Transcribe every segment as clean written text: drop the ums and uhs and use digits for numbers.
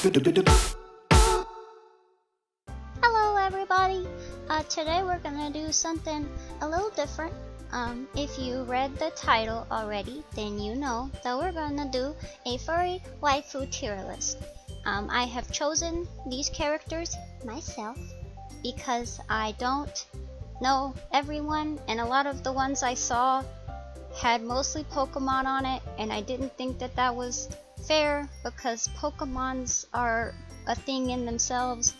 Hello everybody! Today we're gonna do something a little different. If you read the title already, then you know that we're gonna do a furry waifu tier list. I have chosen these characters myself because I don't know everyone, and a lot of the ones I saw had mostly Pokemon on it, and I didn't think that that was fair because Pokemons are a thing in themselves.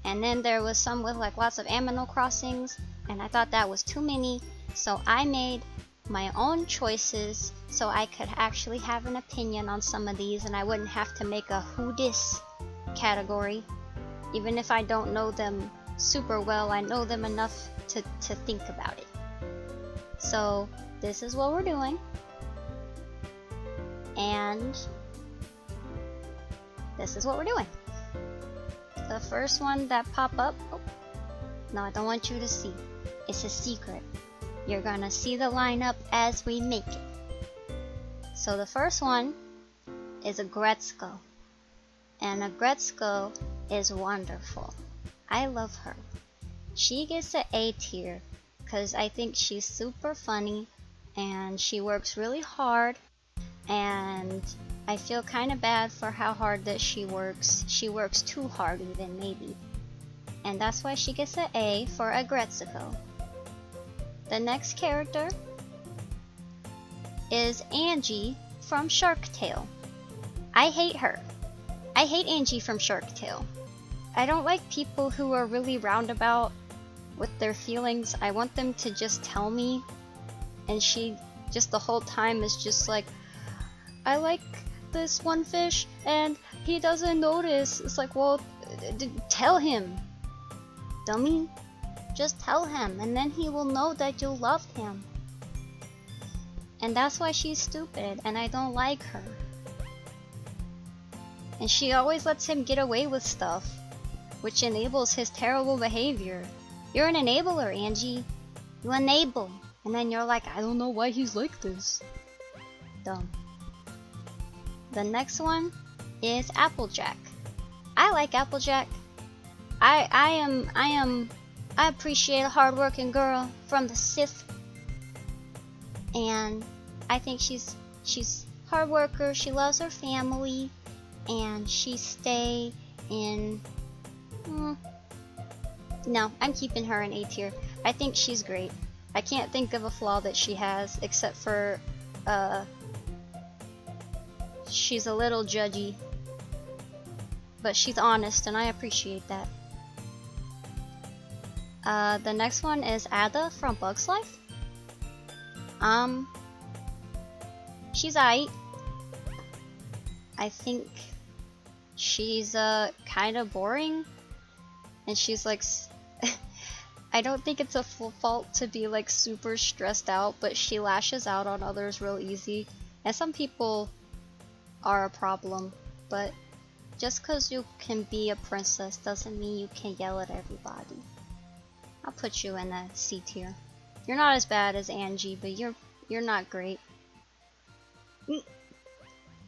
And then there was some with like lots of Animal Crossings, and I thought that was too many, so I made my own choices so I could actually have an opinion on some of these and I wouldn't have to make a who dis category. Even if I don't know them super well, I know them enough to think about it. So this is what we're doing, and this is what we're doing. The first one that pop up, oh, no, I don't want you to see. It's a secret. You're gonna see the lineup as we make it. So the first one is a Gretzko. And a Gretzko is wonderful. I love her. She gets an A tier because I think she's super funny and she works really hard, and I feel kind of bad for how hard that she works. She works too hard even, maybe. And that's why she gets an A for a Gretzko. The next character is Angie from Shark Tale. I hate her. I hate Angie from Shark Tale. I don't like people who are really roundabout with their feelings. I want them to just tell me, and she just the whole time is just like, I like this one fish and he doesn't notice. It's like, well, tell him, dummy. Just tell him, and then he will know that you love him. And that's why she's stupid, and I don't like her. And she always lets him get away with stuff, which enables his terrible behavior. You're an enabler, Angie. You enable, and then you're like, I don't know why he's like this. Dumb. The next one is Applejack. I like Applejack. I appreciate a hardworking girl from the Sith, and I think she's hard worker. She loves her family, and she stay in. No, I'm keeping her in A tier. I think she's great. I can't think of a flaw that she has except for she's a little judgy, but she's honest, and I appreciate that. The next one is Ada from Bug's Life. She's aight. I think she's kind of boring, and she's like I don't think it's a full fault to be like super stressed out, but she lashes out on others real easy, and some people are a problem, but just cause you can be a princess doesn't mean you can yell at everybody. I'll put you in a C tier. You're not as bad as Angie, but you're not great.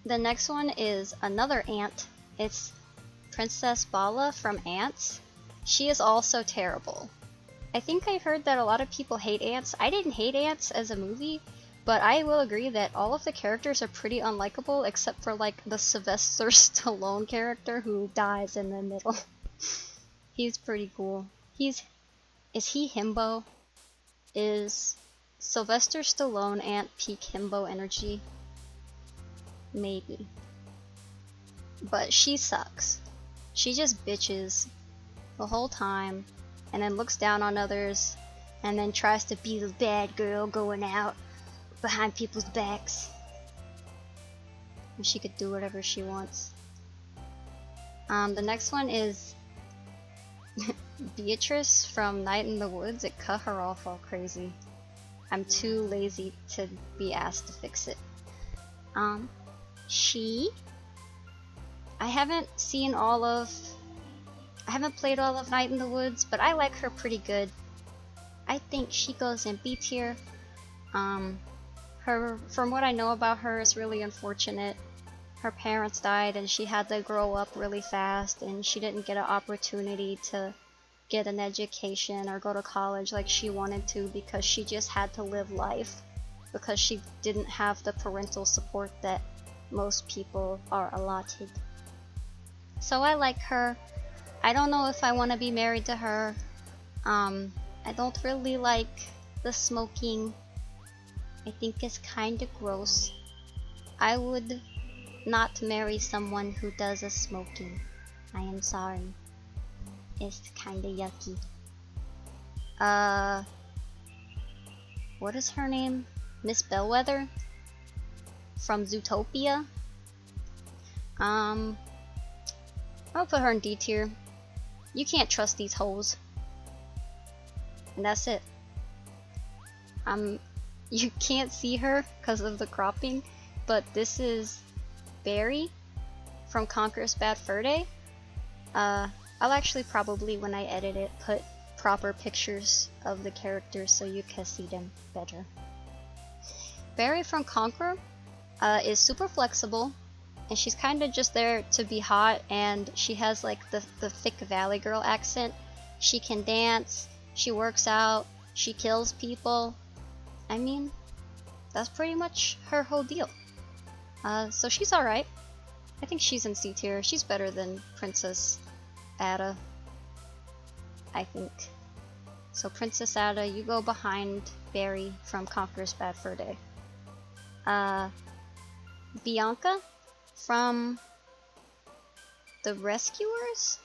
The next one is another ant. It's Princess Bala from Ants. She is also terrible. I think I heard that a lot of people hate ants. I didn't hate ants as a movie, but I will agree that all of the characters are pretty unlikable except for like the Sylvester Stallone character who dies in the middle. He's pretty cool. Is he himbo? Is Sylvester Stallone ant peak himbo energy? Maybe. But she sucks. She just bitches the whole time, and then looks down on others, and then tries to be the bad girl going out behind people's backs. And she could do whatever she wants. The next one is Beatrice from Night in the Woods. It cut her off all crazy. I'm too lazy to be asked to fix it. I haven't played all of Night in the Woods, but I like her pretty good. I think she goes in B tier. From what I know about her, is really unfortunate. her parents died and she had to grow up really fast, and she didn't get an opportunity to get an education or go to college like she wanted to because she just had to live life because she didn't have the parental support that most people are allotted. So I like her. I don't know if I want to be married to her. I don't really like the smoking. I think it's kind of gross. I would not marry someone who does a smoking. I am sorry. It's kind of yucky. What is her name? Miss Bellwether? From Zootopia? I'll put her in D tier. You can't trust these hoes. And that's it. You can't see her because of the cropping, but this is Barry from Conquer's Bad Fur Day. I'll actually probably, when I edit it, put proper pictures of the characters so you can see them better. Barry from Conquer is super flexible, and she's kind of just there to be hot, and she has like the thick Valley Girl accent. She can dance, she works out, she kills people. I mean, that's pretty much her whole deal. So she's alright. I think she's in C tier. She's better than Princess Ada, I think. So Princess Ada, you go behind Barry from Conquer's Bad Fur Day. Bianca from The Rescuers?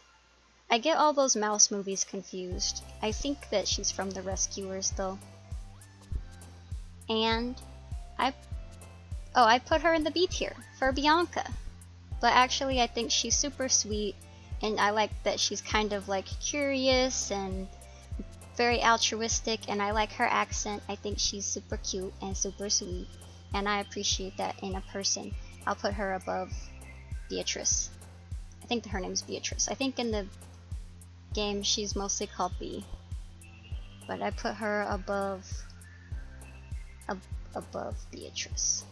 I get all those mouse movies confused. I think that she's from The Rescuers though. And I put her in the B tier for Bianca. But actually I think she's super sweet, and I like that she's kind of like curious and very altruistic, and I like her accent. I think she's super cute and super sweet, and I appreciate that in a person. I'll put her above Beatrice. I think her name's Beatrice. I think in the game she's mostly called B, but I put her above Beatrice.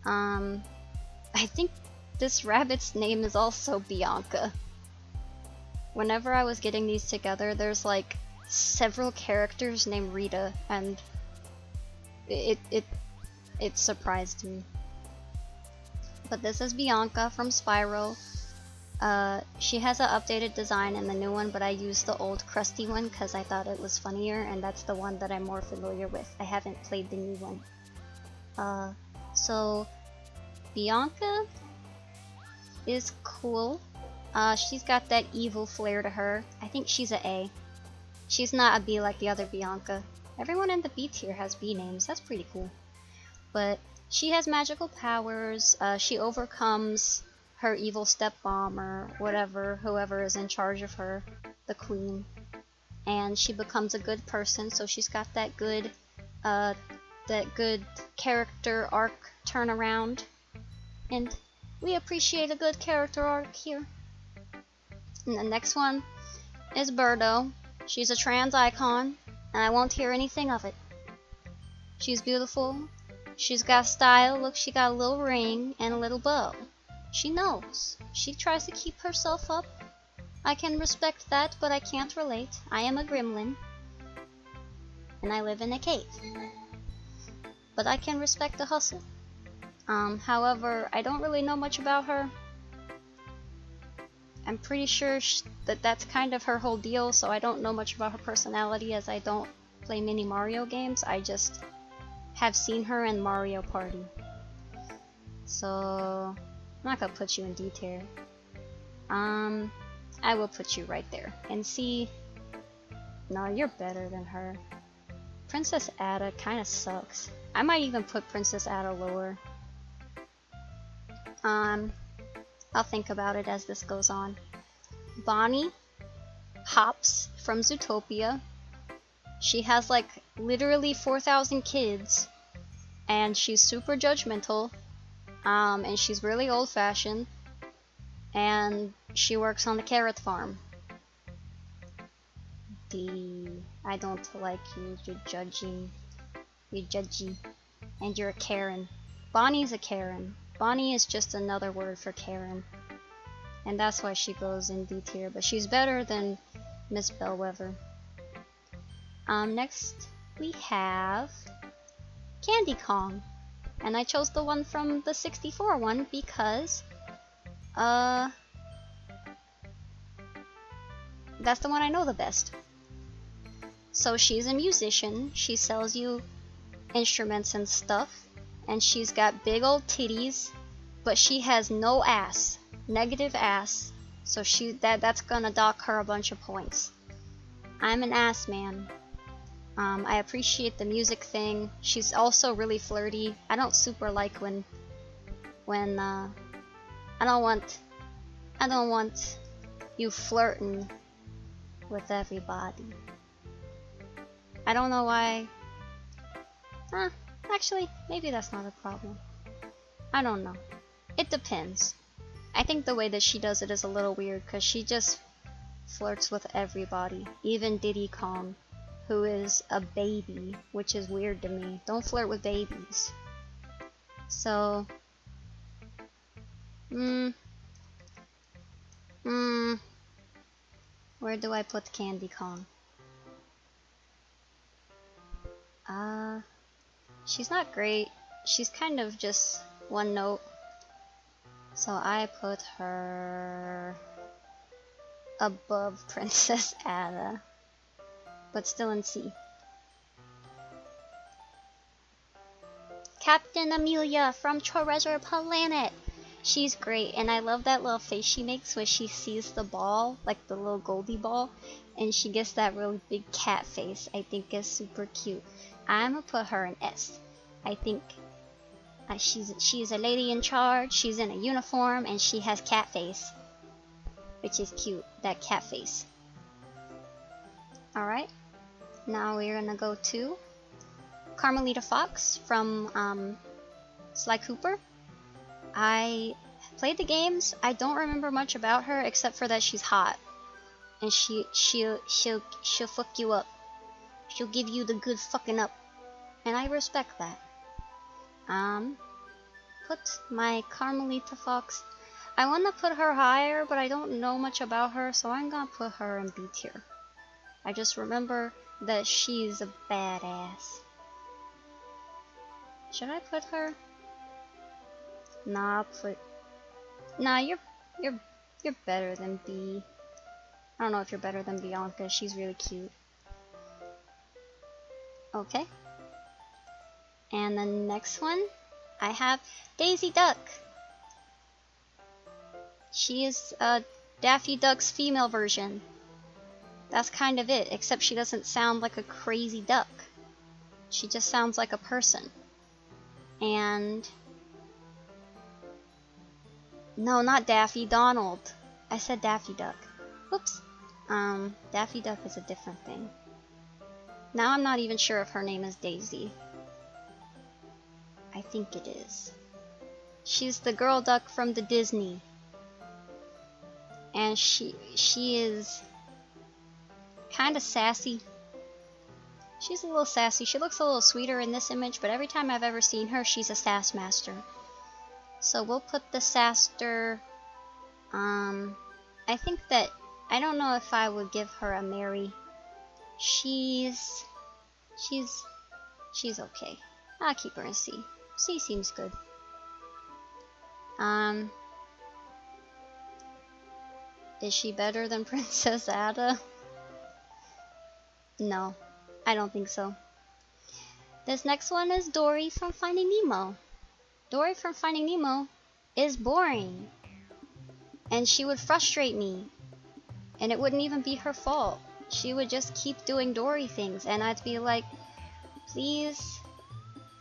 I think this rabbit's name is also Bianca. Whenever I was getting these together, there's like several characters named Rita, and it surprised me. But this is Bianca from Spyro. She has an updated design in the new one, but I used the old crusty one because I thought it was funnier, and that's the one that I'm more familiar with. I haven't played the new one. So Bianca is cool. She's got that evil flair to her. I think she's an A. She's not a B like the other Bianca. Everyone in the B tier has B names. That's pretty cool. But she has magical powers. She overcomes her evil stepmom or whatever, whoever is in charge of her, the queen. And she becomes a good person, so she's got that good character arc turnaround. And we appreciate a good character arc here. And the next one is Birdo. She's a trans icon, and I won't hear anything of it. She's beautiful. She's got style. Look, she got a little ring and a little bow. She knows. She tries to keep herself up. I can respect that, but I can't relate. I am a gremlin, and I live in a cave. But I can respect the hustle. However, I don't really know much about her. I'm pretty sure that that's kind of her whole deal, so I don't know much about her personality as I don't play mini Mario games. I just have seen her in Mario Party. So I'm not gonna put you in D tier. I will put you right there. And see, no, you're better than her. Princess Ada kinda sucks. I might even put Princess Ada lower. I'll think about it as this goes on. Bonnie Hops from Zootopia. She has like literally 4,000 kids, and she's super judgmental, and she's really old-fashioned, and she works on the carrot farm. I don't like you. You're judgy, and you're a Karen. Bonnie's a Karen. Bonnie is just another word for Karen. And that's why she goes in D tier, but she's better than Miss Bellwether. Next we have Candy Kong. And I chose the one from the 64 one because that's the one I know the best. So she's a musician, she sells you instruments and stuff, and she's got big old titties, but she has no ass, negative ass, so that's gonna dock her a bunch of points. I'm an ass man. I appreciate the music thing. She's also really flirty. I don't super like when I don't want you flirting with everybody. I don't know why. Actually, maybe that's not a problem. I don't know. It depends. I think the way that she does it is a little weird because she just flirts with everybody, even Diddy Kong, who is a baby, which is weird to me. Don't flirt with babies. So, where do I put Candy Kong? She's not great. She's kind of just one note. So I put her above Princess Ada, but still in C. Captain Amelia from Treasure Planet. She's great, and I love that little face she makes when she sees the ball, like the little Goldie ball, and she gets that really big cat face. I think is super cute. I'm gonna put her in S. I think she's a lady in charge. She's in a uniform, and she has cat face, which is cute. That cat face. All right. Now we're gonna go to Carmelita Fox from Sly Cooper. I played the games. I don't remember much about her except for that she's hot, and she'll fuck you up. She'll give you the good fucking up, and I respect that. Put my Carmelita Fox. I wanna put her higher, but I don't know much about her, so I'm gonna put her in B tier. I just remember that she's a badass. Should I put her? Nah, you're better than B. I don't know if you're better than Bianca. She's really cute. Okay. And the next one, I have Daisy Duck. She is Daffy Duck's female version. That's kind of it, except she doesn't sound like a crazy duck. She just sounds like a person. And no, not Daffy, Donald. I said Daffy Duck. Oops. Daffy Duck is a different thing. Now I'm not even sure if her name is Daisy. I think it is. She's the girl duck from the Disney. And she is kind of sassy. She's a little sassy. She looks a little sweeter in this image, but every time I've ever seen her, she's a sass master. So we'll put the Saster. I think that I don't know if I would give her a Mary. She's okay. I'll keep her in C. C seems good. Is she better than Princess Ada? No, I don't think so. This next one is Dory from Finding Nemo. Dory from Finding Nemo is boring, and she would frustrate me, and it wouldn't even be her fault. She would just keep doing Dory things, and I'd be like, please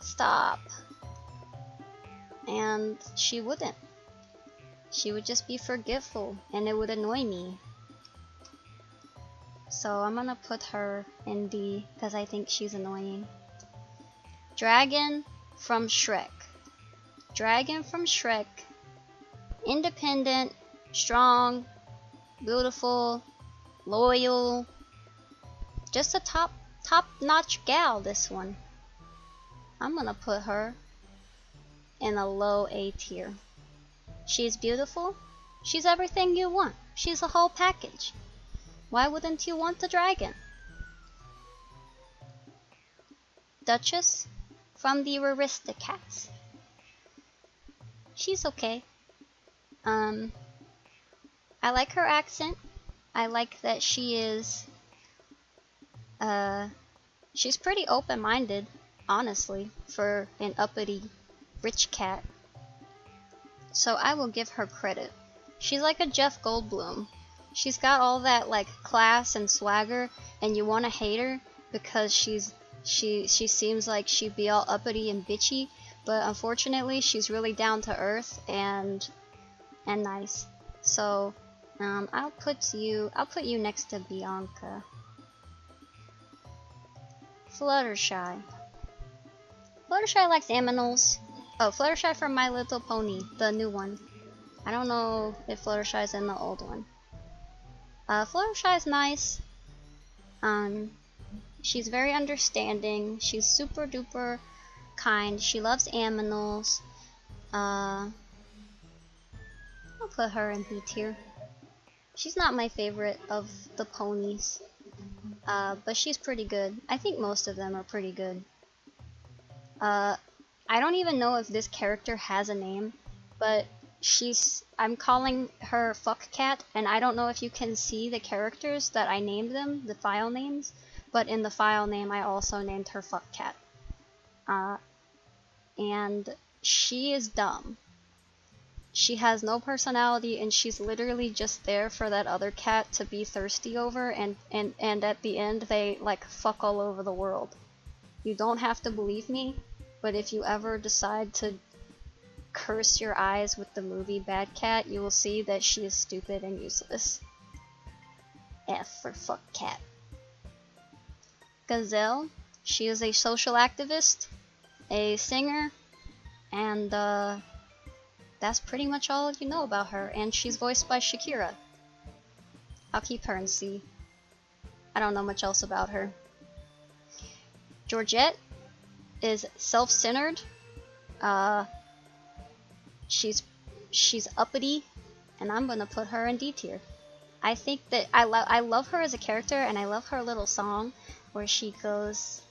stop. And she wouldn't. She would just be forgetful, and it would annoy me. So I'm gonna put her in D because I think she's annoying. Dragon from Shrek. Dragon from Shrek. Independent, strong, beautiful, loyal. Just a top-notch gal, this one. I'm gonna put her in a low A tier. She's beautiful. She's everything you want. She's a whole package. Why wouldn't you want the dragon? Duchess from the Aristocats. She's okay. I like her accent. I like that she is, she's pretty open-minded, honestly, for an uppity rich cat. So I will give her credit. She's like a Jeff Goldblum. She's got all that like class and swagger, and you want to hate her because she seems like she'd be all uppity and bitchy, but unfortunately she's really down to earth and nice. So I'll put you next to Bianca. Fluttershy. Fluttershy likes aminals. Oh, Fluttershy from My Little Pony, the new one. I don't know if Fluttershy's in the old one. Fluttershy's nice. She's very understanding. She's super duper kind. She loves aminals. I'll put her in B tier. She's not my favorite of the ponies, but she's pretty good. I think most of them are pretty good. I don't even know if this character has a name, but I'm calling her Fuck Cat, and I don't know if you can see the characters that I named them, the file names, but in the file name I also named her Fuck Cat. And she is dumb. She has no personality, and she's literally just there for that other cat to be thirsty over, and at the end they like fuck all over the world. You don't have to believe me, but if you ever decide to curse your eyes with the movie Bad Cat, you will see that she is stupid and useless. F for Fuck Cat. Gazelle. She is a social activist, a singer, and that's pretty much all you know about her, and she's voiced by Shakira. I'll keep her in C. I don't know much else about her. Georgette is self-centered. She's uppity, and I'm gonna put her in D tier. I think that I love her as a character, and I love her little song where she goes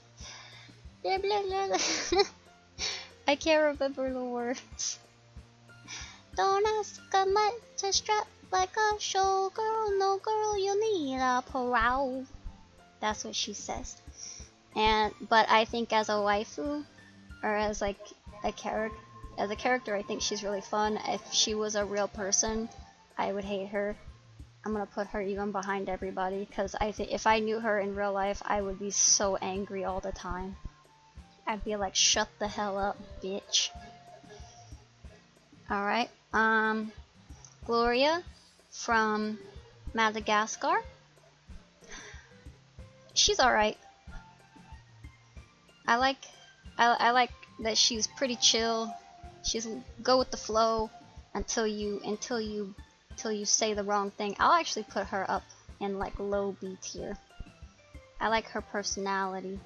blah, blah, blah. I can't remember the words. Don't ask a much to strut like a showgirl, no girl, you need a parole. That's what she says. But I think as a waifu, or as like a character, I think she's really fun. If she was a real person, I would hate her. I'm gonna put her even behind everybody, because I think if I knew her in real life, I would be so angry all the time. I'd be like, shut the hell up, bitch. Alright, Gloria from Madagascar. She's alright. I like that she's pretty chill. She's go with the flow until you say the wrong thing. I'll actually put her up in like low B tier. I like her personality.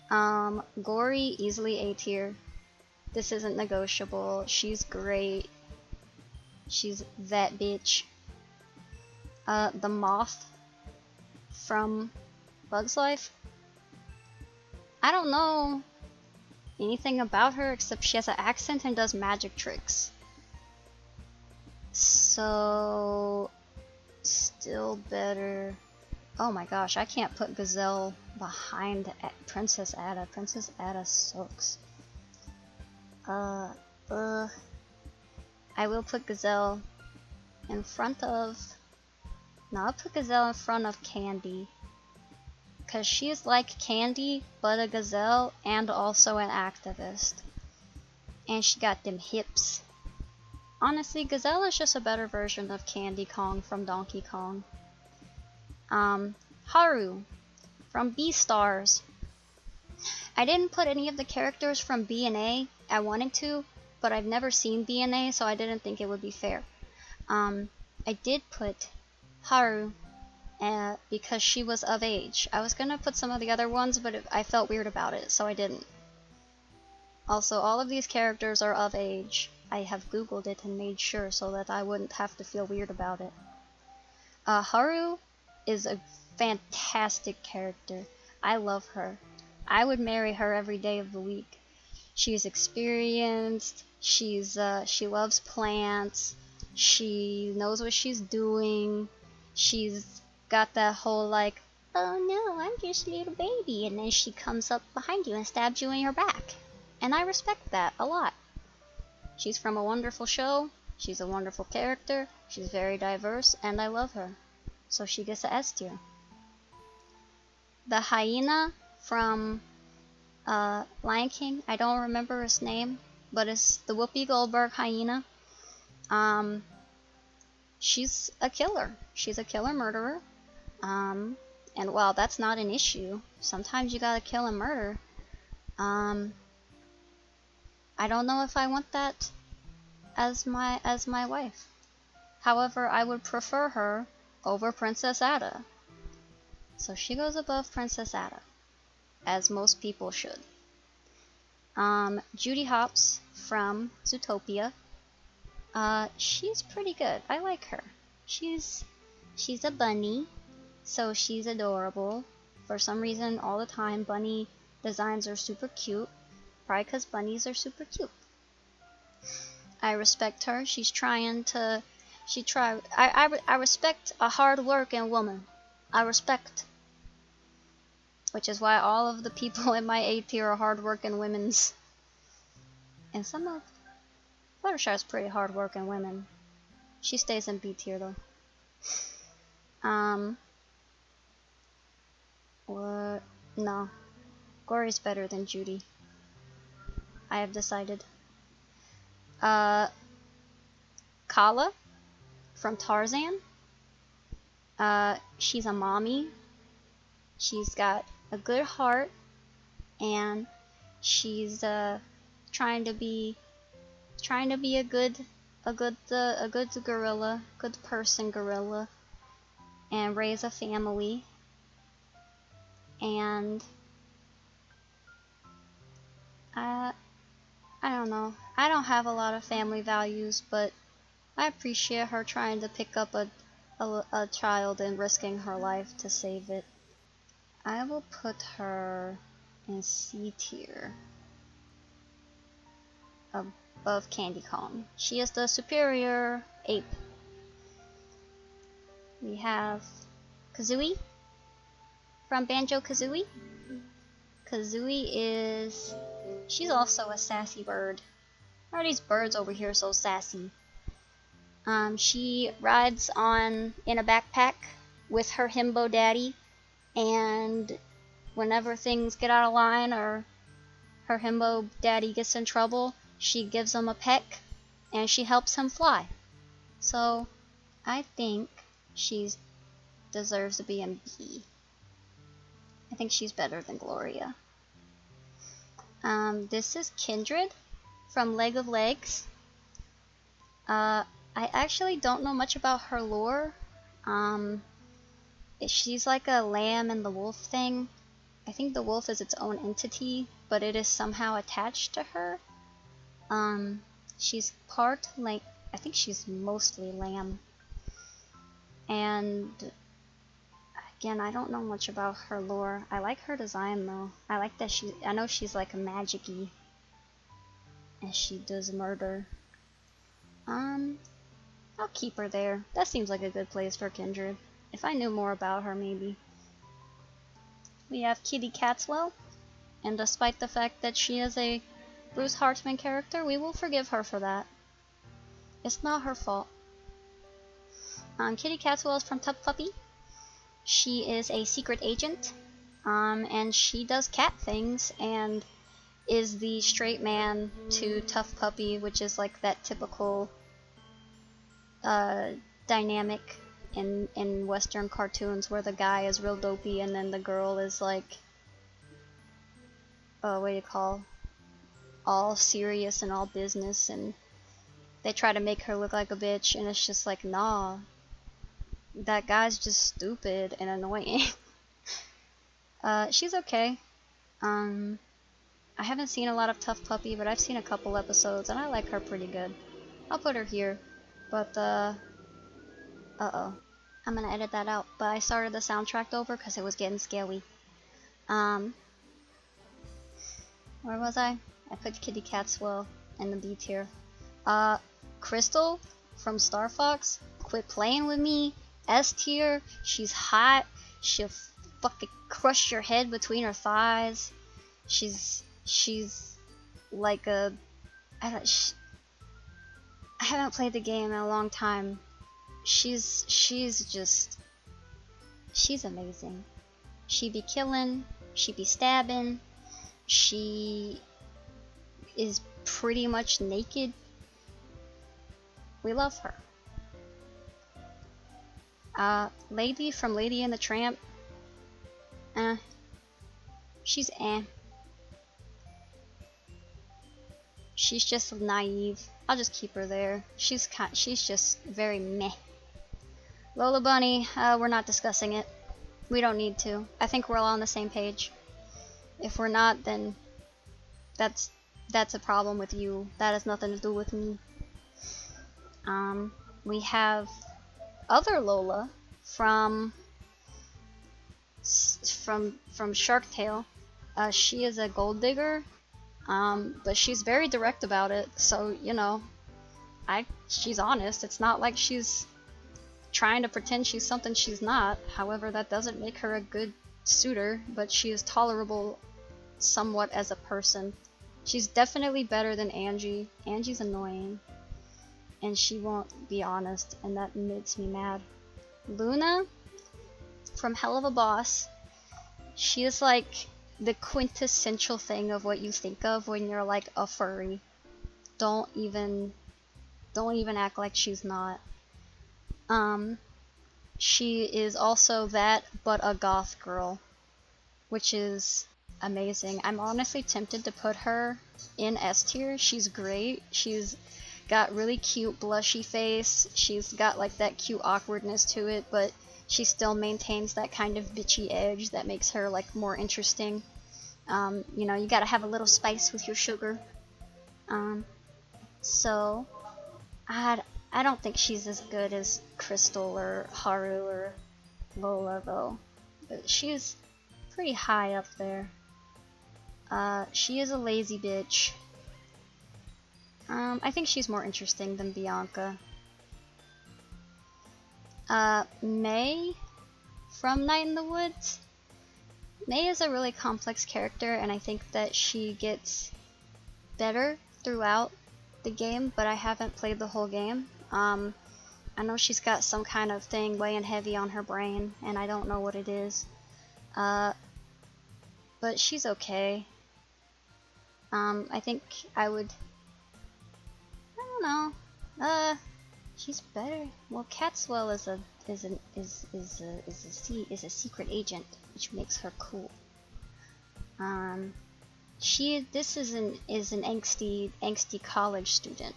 Gory, easily A tier. This isn't negotiable. She's great. She's that bitch. The moth from Bug's Life. I don't know anything about her except she has an accent and does magic tricks. So, still better. Oh my gosh, I can't put Gazelle behind Princess Ada. Princess Ada sucks. I will put Gazelle in front of... No, I'll put Gazelle in front of Candy. Because she's like Candy, but a gazelle and also an activist. And she got them hips. Honestly, Gazelle is just a better version of Candy Kong from Donkey Kong. Haru from Beastars. I didn't put any of the characters from B and A. I wanted to, but I've never seen B and A, so I didn't think it would be fair. I did put Haru because she was of age. I was gonna put some of the other ones, but I felt weird about it, so I didn't. Also, all of these characters are of age. I have googled it and made sure so that I wouldn't have to feel weird about it. Haru is a fantastic character. I love her. I would marry her every day of the week. She's experienced, she loves plants, she knows what she's doing, she's got that whole like, oh no, I'm just a little baby, and then she comes up behind you and stabs you in your back. And I respect that a lot. She's from a wonderful show, she's a wonderful character, she's very diverse, and I love her. So she gets a S tier. The hyena from Lion King, I don't remember his name, but it's the Whoopi Goldberg hyena. She's a killer. She's a killer murderer. And while that's not an issue, sometimes you gotta kill and murder. I don't know if I want that as my wife. However, I would prefer her over Princess Ada. So she goes above Princess Ada, as most people should. Judy Hopps from Zootopia. She's pretty good. I like her. She's a bunny, so she's adorable. For some reason, all the time, bunny designs are super cute. Probably because bunnies are super cute. I respect her. She's trying to. I respect a hard-working woman. I respect. Which is why all of the people in my A tier are hard-working women's. And some of Fluttershy's pretty hard-working women. She stays in B tier though. What? No. Gory's better than Judy. I have decided. Kala from Tarzan. She's a mommy. She's got a good heart, and she's trying to be a good gorilla, good person gorilla, and raise a family. And I don't know. I don't have a lot of family values, but I appreciate her trying to pick up a child and risking her life to save it. I will put her in C tier above Candy Kong. She is the superior ape. We have Kazooie from Banjo-Kazooie. Kazooie she's also a sassy bird. Why are these birds over here so sassy? She rides in a backpack with her himbo daddy, and whenever things get out of line or her himbo daddy gets in trouble, she gives him a peck and she helps him fly. So I think she deserves to be in B. I think she's better than Gloria. This is Kindred from Leg of Legs. I actually don't know much about her lore. She's like a lamb and the wolf thing. I think the wolf is its own entity, but it is somehow attached to her. She's part like, I think she's mostly lamb. And again, I don't know much about her lore. I like her design though. I like that I know she's like a magic-y, and she does murder. I'll keep her there. That seems like a good place for Kindred. If I knew more about her, maybe. We have Kitty Catswell, and despite the fact that she is a Bruce Hartman character, we will forgive her for that. It's not her fault. Kitty Catswell is from Tough Puppy. She is a secret agent, and she does cat things, and is the straight man to Tough Puppy, which is like that typical dynamic in Western cartoons where the guy is real dopey and then the girl is like, what do you call, all serious and all business, and they try to make her look like a bitch, and it's just like, nah, that guy's just stupid and annoying. She's okay. I haven't seen a lot of Tough Puppy, but I've seen a couple episodes, and I like her pretty good. I'll put her here, but, uh-oh. I'm gonna edit that out, but I started the soundtrack over because it was getting scary. Where was I? I put Kitty Catswell in the B tier. Crystal from Star Fox, quit playing with me. S tier, she's hot. She'll fucking crush your head between her thighs. She's like a, I haven't played the game in a long time. She's amazing. She be killing, she be stabbing, she is pretty much naked. We love her. Lady from Lady and the Tramp. She's She's just naive. I'll just keep her there. She's just very meh. Lola Bunny, we're not discussing it. We don't need to. I think we're all on the same page. If we're not, then that's a problem with you. That has nothing to do with me. We have other Lola from Shark Tale. She is a gold digger, but she's very direct about it. So you know, she's honest. It's not like she's trying to pretend she's something she's not. However, that doesn't make her a good suitor, but she is tolerable somewhat as a person. She's definitely better than Angie. Angie's annoying, and she won't be honest, and that makes me mad. Luna from Hell of a Boss. She is like the quintessential thing of what you think of when you're like a furry. Don't even act like she's not. She is also that, but a goth girl, which is amazing. I'm honestly tempted to put her in S tier. She's great. She's got really cute blushy face. She's got like that cute awkwardness to it, but she still maintains that kind of bitchy edge that makes her like more interesting. You know, you gotta have a little spice with your sugar. So I don't think she's as good as Crystal or Haru or Lola though, but she's pretty high up there. She is a lazy bitch. I think she's more interesting than Bianca. May from Night in the Woods. May is a really complex character, and I think that she gets better throughout the game, but I haven't played the whole game. I know she's got some kind of thing weighing heavy on her brain, and I don't know what it is. But she's okay. I think I would, I don't know. She's better. Well, Catswell is a secret agent, which makes her cool. This is an angsty college student,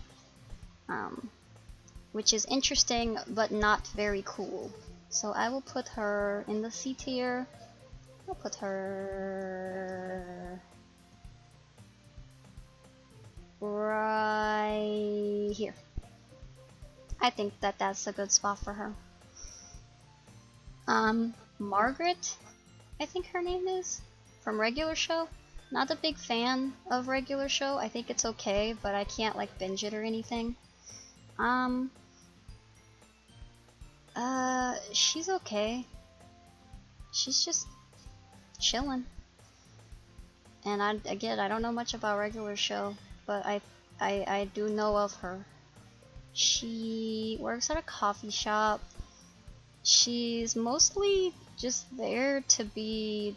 which is interesting but not very cool. So I will put her in the C tier. I'll put her right here. I think that that's a good spot for her. Margaret, I think her name is, from Regular Show. Not a big fan of Regular Show. I think it's okay, but I can't like binge it or anything. She's okay. She's just chilling. And I don't know much about Regular Show, but I do know of her. She works at a coffee shop. She's mostly just there to be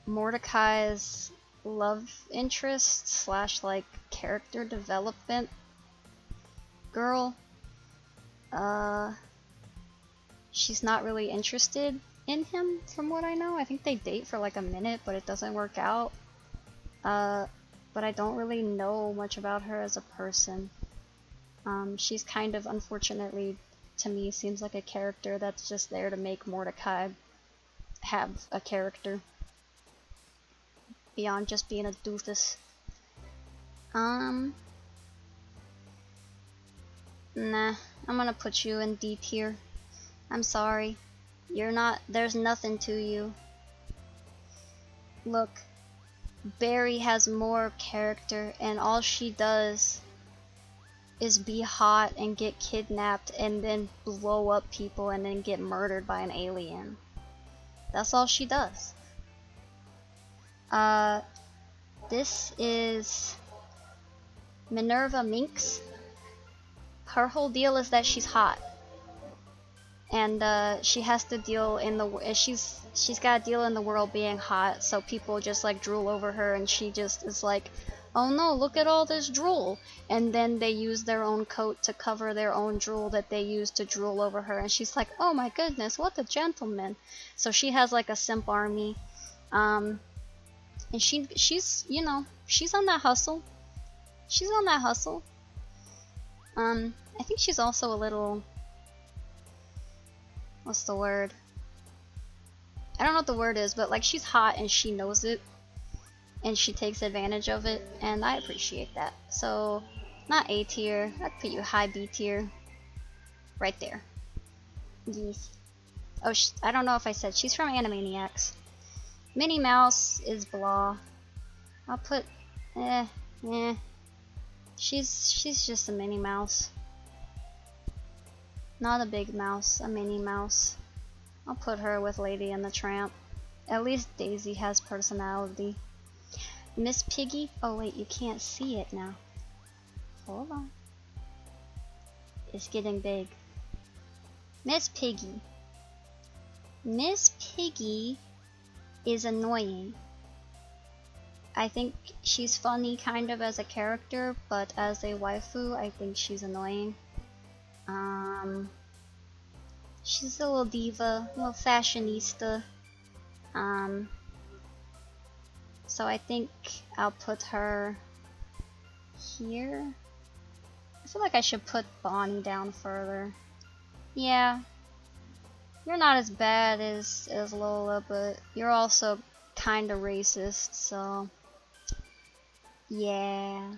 Mordecai's love interest slash like character development girl. She's not really interested in him from what I know. I think they date for like a minute, but it doesn't work out. But I don't really know much about her as a person. She's kind of, unfortunately, to me, seems like a character that's just there to make Mordecai have a character. beyond just being a doofus. Nah, I'm gonna put you in D tier. I'm sorry. You're not, there's nothing to you. Look, Barry has more character, and all she does is be hot and get kidnapped and then blow up people and then get murdered by an alien. That's all she does. This is Minerva Minx. Her whole deal is that she's hot. And she has to deal in the she's got to deal in the world being hot, so people just like drool over her, and she just is like, oh no, look at all this drool, and then they use their own coat to cover their own drool that they use to drool over her, and she's like, oh my goodness, what a gentleman. So she has like a simp army, and she's you know, she's on that hustle. She's on that hustle. I think she's also a little, what's the word? I don't know what the word is, but like she's hot and she knows it, and she takes advantage of it, and I appreciate that. So, not A tier, I'd put you high B tier. Right there. Yes. Oh, I don't know if I said, she's from Animaniacs. Minnie Mouse is blah. I'll put, She's just a Minnie Mouse. Not a big mouse, a Minnie Mouse. I'll put her with Lady and the Tramp. At least Daisy has personality. Miss Piggy? Oh wait, you can't see it now. Hold on. It's getting big. Miss Piggy. Miss Piggy is annoying. I think she's funny kind of as a character, but as a waifu, I think she's annoying. She's a little diva, a little fashionista. So I think I'll put her here. I feel like I should put Bonnie down further. Yeah. You're not as bad as Lola, but you're also kinda racist, so yeah.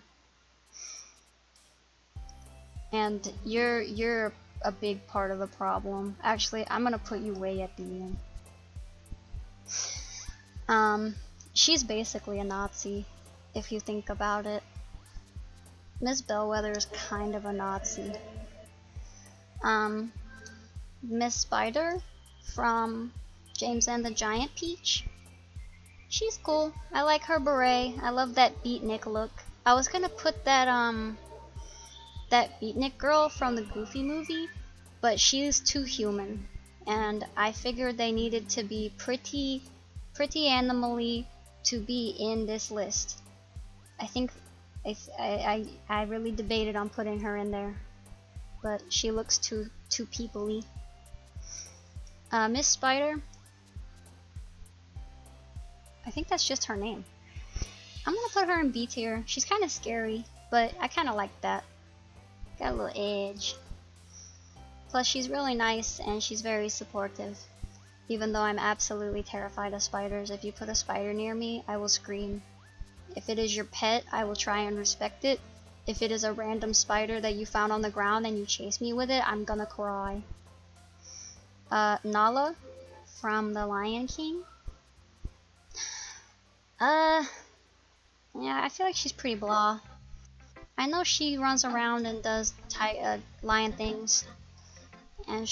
And you're a big part of the problem. Actually, I'm gonna put you way at the end. She's basically a Nazi, if you think about it. Miss Bellwether is kind of a Nazi. Miss Spider from James and the Giant Peach. She's cool. I like her beret. I love that beatnik look. I was gonna put that that beatnik girl from the Goofy movie, but she's too human, and I figured they needed to be pretty animally to be in this list. I think I really debated on putting her in there, but she looks too people-y. Miss Spider, I think that's just her name. I'm gonna put her in B tier. She's kind of scary, but I kind of like that. Got a little edge. Plus she's really nice and she's very supportive. Even though I'm absolutely terrified of spiders, if you put a spider near me, I will scream. If it is your pet, I will try and respect it. If it is a random spider that you found on the ground and you chase me with it, I'm gonna cry. Nala from The Lion King. Yeah, I feel like she's pretty blah. I know she runs around and does lion things, and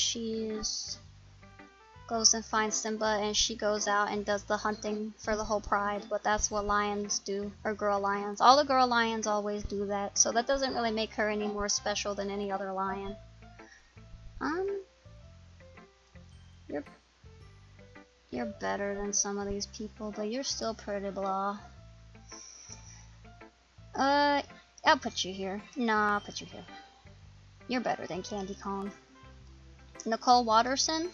goes and finds Simba, and she goes out and does the hunting for the whole pride, but that's what lions do, or girl lions. All the girl lions always do that, so that doesn't really make her any more special than any other lion. You're better than some of these people, but you're still pretty blah. I'll put you here. Nah, I'll put you here. You're better than Candy Kong. Nicole Watterson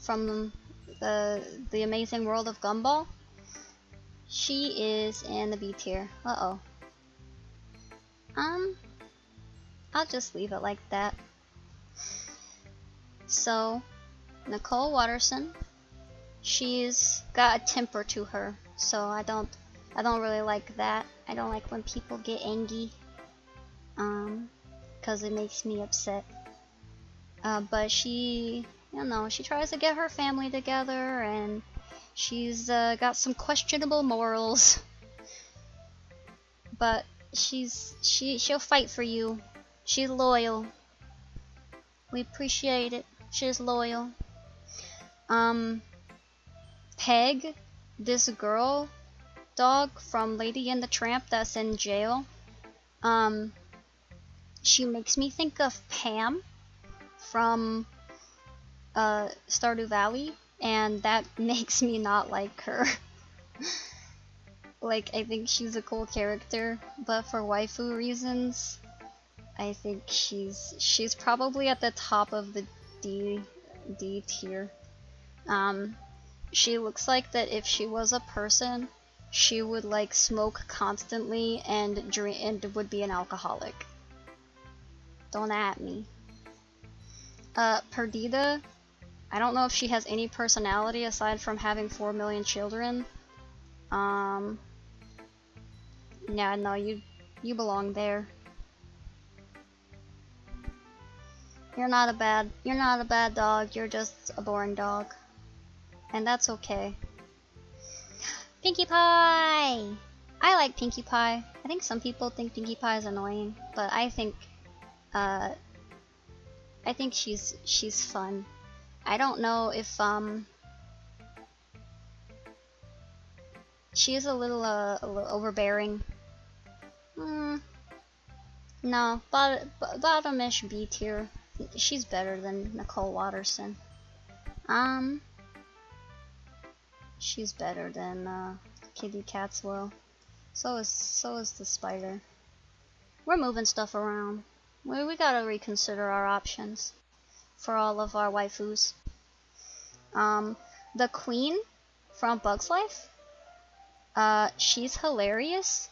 from the Amazing World of Gumball. She is in the B tier. Uh-oh. I'll just leave it like that. So, Nicole Watterson, she's got a temper to her, so I don't I don't really like that. I don't like when people get angry. Cause it makes me upset. But she, you know, she tries to get her family together, and she's got some questionable morals. But she'll fight for you. She's loyal. We appreciate it. She's loyal. Peg, this girl dog from Lady and the Tramp that's in jail. She makes me think of Pam from Stardew Valley, and that makes me not like her. Like, I think she's a cool character, but for waifu reasons, I think she's probably at the top of the D tier. She looks like that if she was a person, she would like smoke constantly and drink and would be an alcoholic. Don't at me. Perdita, I don't know if she has any personality aside from having 4 million children. Yeah, no, you belong there. You're not a bad dog, you're just a boring dog. And that's okay. Pinkie Pie! I like Pinkie Pie. I think some people think Pinkie Pie is annoying, but I think she's fun. I don't know if she is a little overbearing. No, bottom-ish B tier. She's better than Nicole Watterson. She's better than Kitty Catswell. So is the spider. We're moving stuff around. We gotta reconsider our options for all of our waifus. The Queen from Bug's Life. She's hilarious.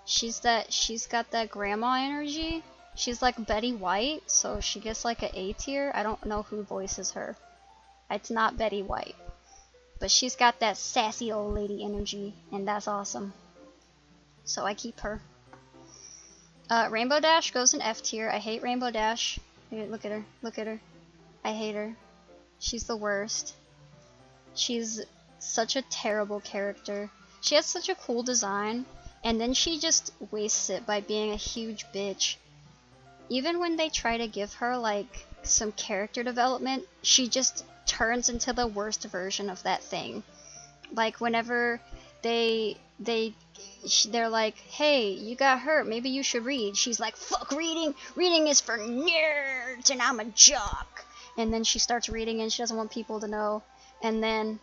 She's got that grandma energy. She's like Betty White, so she gets like an A tier. I don't know who voices her. It's not Betty White. But she's got that sassy old lady energy, and that's awesome. So I keep her. Rainbow Dash goes in F tier. I hate Rainbow Dash. Look at her. Look at her. I hate her. She's the worst. She's such a terrible character. She has such a cool design, and then she just wastes it by being a huge bitch. Even when they try to give her like some character development, she just turns into the worst version of that thing. Like whenever they're like, hey, you got hurt, maybe you should read. She's like, fuck reading! Reading is for nerds and I'm a jock! And then she starts reading and she doesn't want people to know. And then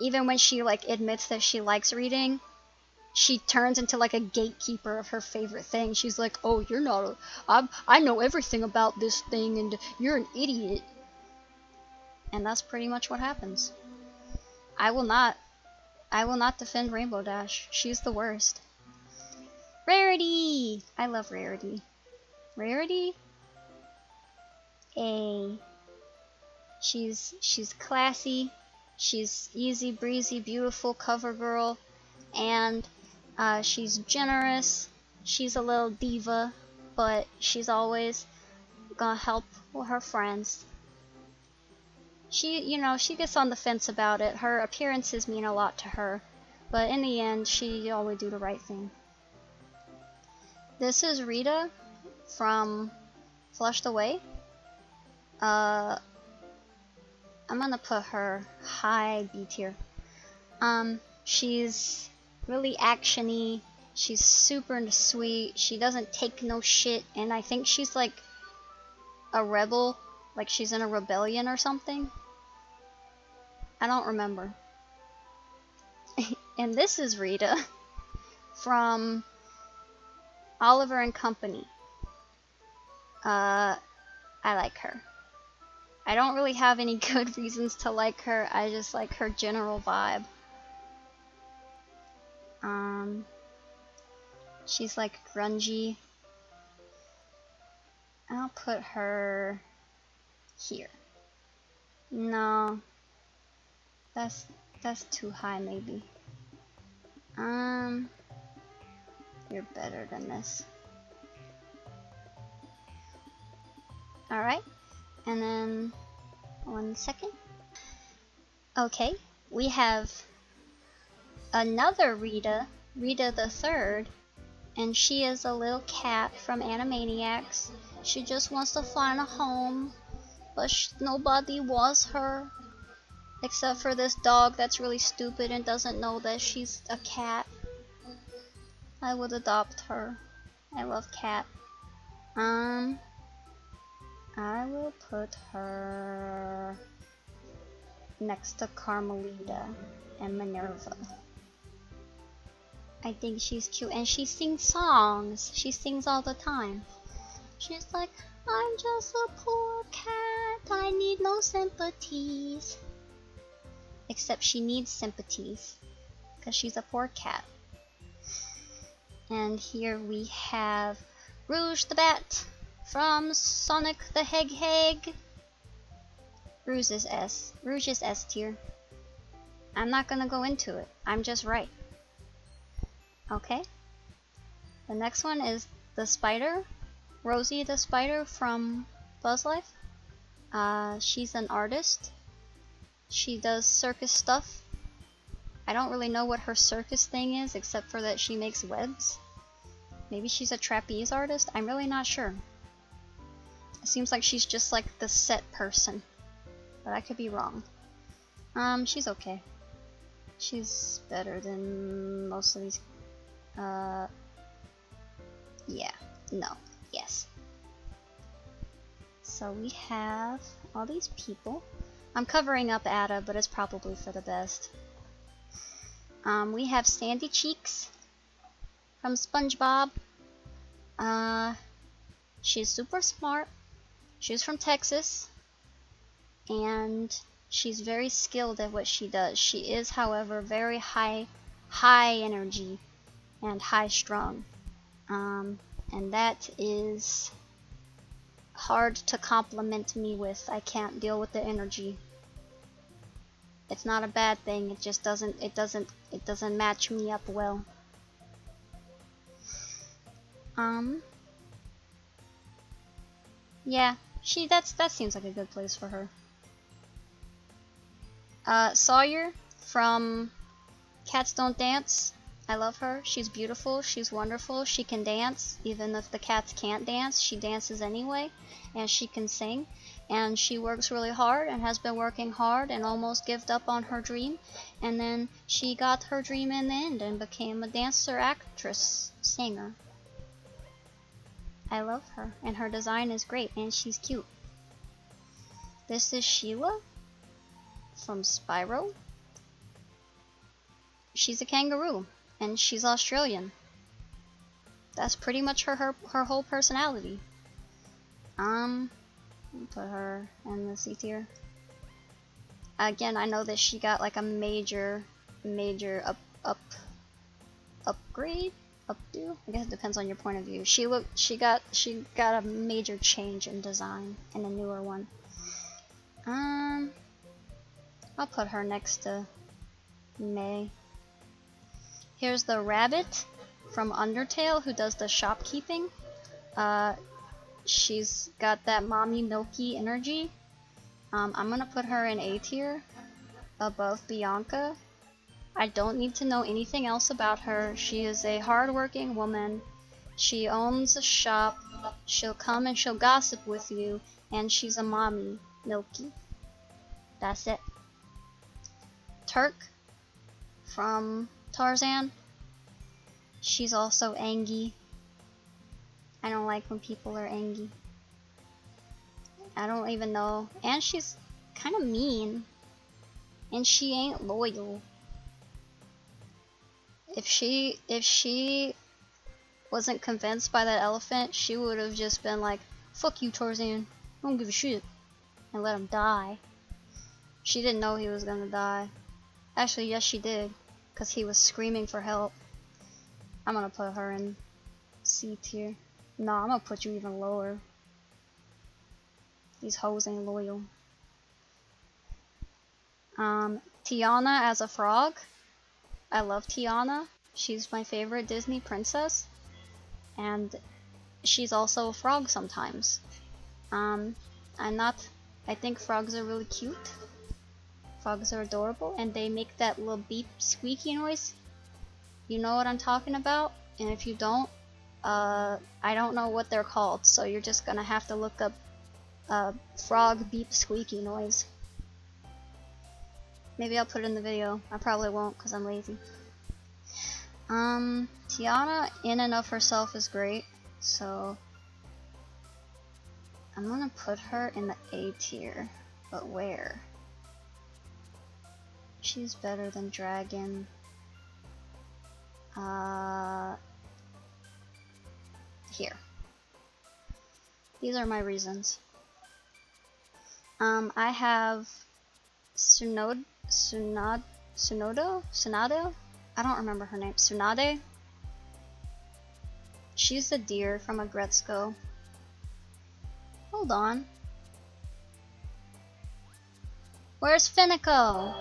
even when she like admits that she likes reading, she turns into like a gatekeeper of her favorite thing. She's like, oh, you're not I know everything about this thing and you're an idiot. And that's pretty much what happens. I will not defend Rainbow Dash. She's the worst. Rarity! I love Rarity. Rarity? A. She's classy. She's easy breezy, beautiful cover girl, and she's generous. She's a little diva, but she's always gonna help her friends. She gets on the fence about it. Her appearances mean a lot to her, but in the end, she always do the right thing. This is Rita from Flushed Away. I'm gonna put her high B tier. She's really actiony. She's super sweet. She doesn't take no shit, and I think she's like a rebel, like she's in a rebellion or something. I don't remember. And this is Rita from Oliver and Company. I like her. I don't really have any good reasons to like her. I just like her general vibe. She's like grungy. I'll put her here. No. That's too high, maybe. You're better than this. Alright, and then 1 second. Okay, we have another Rita the Third, and she is a little cat from Animaniacs. She just wants to find a home, but nobody wants her, except for this dog that's really stupid and doesn't know that she's a cat. I would adopt her. I love cat. I will put her next to Carmelita and Minerva. I think she's cute, and she sings songs. She sings all the time. She's like, I'm just a poor cat, I need no sympathies. Except she needs sympathies, because she's a poor cat. And here we have Rouge the Bat from Sonic the Hedgehog. Rouge is S tier. I'm not gonna go into it, I'm just right. Okay. The next one is the spider, Rosie the Spider from Buzz Life. She's an artist. She does circus stuff. I don't really know what her circus thing is, except for that she makes webs. Maybe she's a trapeze artist? I'm really not sure. It seems like she's just like the set person, but I could be wrong. She's okay. She's better than most of these. Yeah, no, yes. So we have all these people. I'm covering up Ada, but it's probably for the best. We have Sandy Cheeks from SpongeBob. She's super smart. She's from Texas, and she's very skilled at what she does. She is, however, very high energy and high strung, and that is hard to compliment me with. I can't deal with the energy. It's not a bad thing. It just doesn't match me up well. Yeah, that seems like a good place for her. Sawyer from Cats Don't Dance. I love her. She's beautiful. She's wonderful. She can dance. Even if the cats can't dance, she dances anyway. And she can sing. And she works really hard and has been working hard and almost gave up on her dream. And then she got her dream in the end and became a dancer, actress, singer. I love her. And her design is great. And she's cute. This is Sheila from Spyro. She's a kangaroo. And she's Australian. That's pretty much her whole personality. Put her in the C tier. Again, I know that she got like a major upgrade, updo. I guess it depends on your point of view. She got a major change in design and a newer one. I'll put her next to May. Here's the rabbit from Undertale who does the shopkeeping. She's got that mommy milky energy. I'm gonna put her in A tier above Bianca. I don't need to know anything else about her. She is a hardworking woman. She owns a shop. She'll come and she'll gossip with you, and she's a mommy milky. That's it. Turk from Tarzan. She's also angry. I don't like when people are angry. I don't even know. And she's kind of mean. And she ain't loyal. If she wasn't convinced by that elephant, she would have just been like, fuck you, Tarzan. I don't give a shit. And let him die. She didn't know he was gonna die. Actually, yes she did. Because he was screaming for help. I'm gonna put her in C tier. No, I'm gonna put you even lower. These hoes ain't loyal. Tiana as a frog. I love Tiana. She's my favorite Disney princess. And she's also a frog sometimes. I think frogs are really cute. Frogs are adorable, and they make that little beep squeaky noise. You know what I'm talking about? And if you don't, I don't know what they're called, so you're just gonna have to look up frog beep squeaky noise. Maybe I'll put it in the video. I probably won't because I'm lazy. Tiana in and of herself is great, so I'm gonna put her in the A tier. But where? She's better than Dragon. Here. These are my reasons. I have Tsunado? I don't remember her name. Tsunade? She's the deer from Agretzko. Hold on. Where's Finico?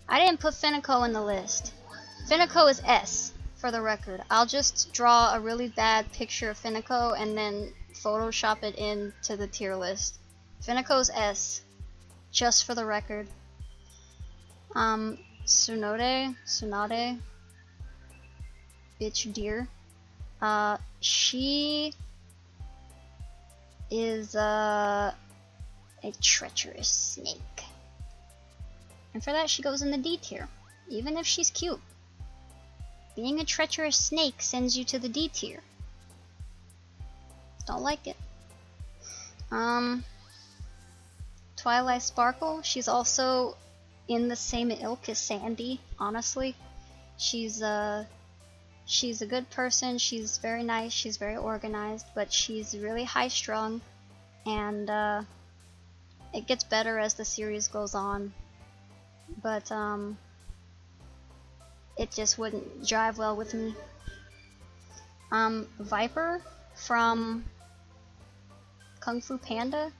I didn't put Finico in the list. Finico is S, for the record. I'll just draw a really bad picture of Finico and then Photoshop it into the tier list. Finico's S, just for the record. Tsunade, bitch deer. She is a treacherous snake. And for that she goes in the D tier, even if she's cute. Being a treacherous snake sends you to the D tier. Don't like it. Twilight Sparkle, she's also in the same ilk as Sandy, honestly. She's a good person, she's very nice, she's very organized, but she's really high strung, and it gets better as the series goes on. But it just wouldn't jive well with me. Viper from Kung Fu Panda.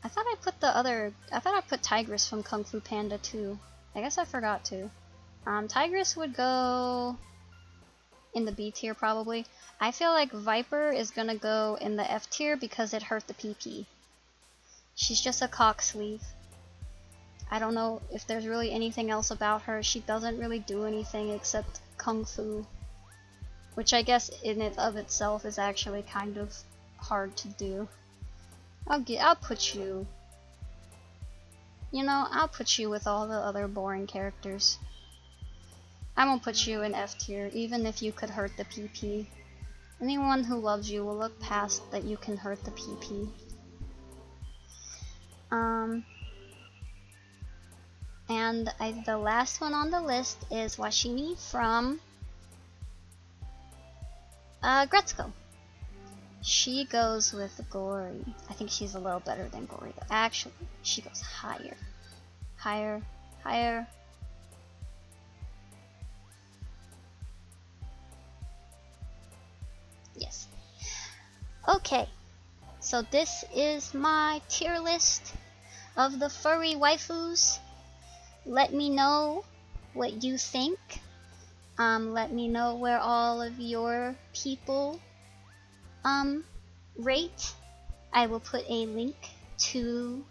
I thought I put Tigress from Kung Fu Panda too. I guess I forgot to. Tigress would go in the B tier probably. I feel like Viper is gonna go in the F tier because it hurt the PP. She's just a cock sleeve. I don't know if there's really anything else about her. She doesn't really do anything except Kung Fu, which I guess in and of itself is actually kind of hard to do. I'll put you. You know, I'll put you with all the other boring characters. I won't put you in F tier, even if you could hurt the PP. Anyone who loves you will look past that you can hurt the PP. And the last one on the list is Washimi from Gretzko. She goes with Gory. I think she's a little better than Gory. Actually, she goes higher. Higher. Higher. Yes. Okay. So this is my tier list of the furry waifus. Let me know what you think. Let me know where all of your people rate. I will put a link to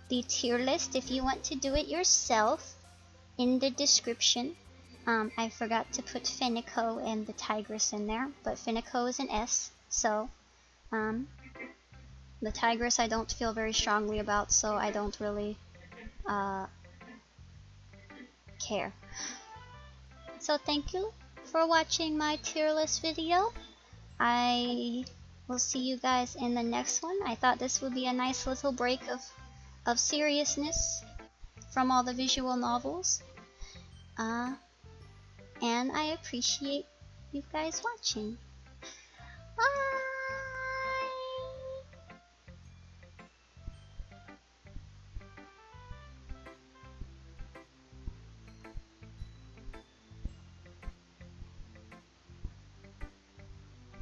the tier list if you want to do it yourself in the description. I forgot to put Finico and the Tigress in there, but Finico is an S, so the Tigress I don't feel very strongly about, so I don't really care. So thank you for watching my tier list video. I will see you guys in the next one. I thought this would be a nice little break of seriousness from all the visual novels. And I appreciate you guys watching. Bye!